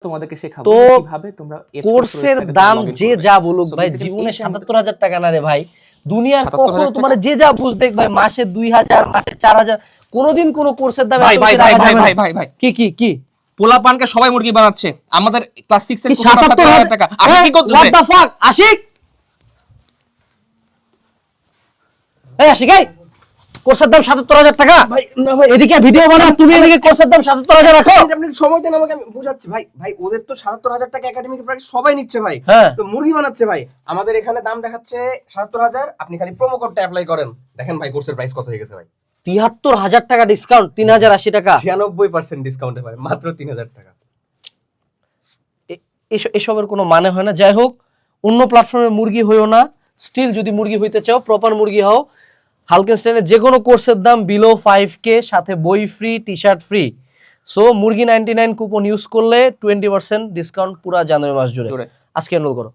তোমাদেরকে শেখাবো তো কিভাবে তোমরা কোর্সের দাম যে যা বলুক ভাই, জীবনে ৭৭,০০০ টাকা না রে ভাই। দুনিয়ার কখনো তোমার যে যা বুঝ দেখ ভাই, মাসে ২,০০০, মাসে ৪,০০০, কোনোদিন কোন কোর্সের দাম ভাই ভাই ভাই ভাই ভাই ভাই কি কি কি পোলা পানকে সবাই মুরগি বানাচ্ছে, আমাদের ক্লাস 6 এর ৭৭,০০০ টাকা আশিক কি করতেছে? হোয়াট দ্য ফাক আশিক, এই আশিক এই কোর্সের দাম ৭৭,০০০ টাকা ভাই না ভাই, এদিকে ভিডিও বানাও তুমি, এদিকে কোর্সের দাম ৭৭,০০০ রাখো। আপনি সময় দেন আমাকে, আমি বুঝাচ্ছি ভাই। ভাই ওদের তো ৭৭,০০০ টাকা একাডেমিক প্রাইস সবাই নিচ্ছে ভাই, হ্যাঁ। তো মুরগি বানাচ্ছে ভাই। আমাদের এখানে দাম দেখাচ্ছে ৭৭,০০০, আপনি খালি প্রোমো কোডটা অ্যাপ্লাই করেন, দেখেন ভাই কোর্সের প্রাইস কত হয়ে গেছে ভাই। ৭৩,০০০ টাকা ডিসকাউন্ট, ৩,০৮০ টাকা, ৯৬% ডিসকাউন্টে ভাই, মাত্র ৩,০০০ টাকা। এসবের কোনো মানে হয় না। যাই হোক, অন্য প্ল্যাটফর্মে মুরগি হইও না, স্টিল যদি মুরগি হইতে চাও প্রপার মুরগি হও। হালকেনস্টাইনের যে কোনো কোর্সের দাম বিলো 5K, সাথে বই free, T shirt free. So মুরগি 99 কুপন ইউজ করলে 20% ডিসকাউন্ট পুরা জানুয়ারি মাস জুড়ে। আজকে এনরোল করো।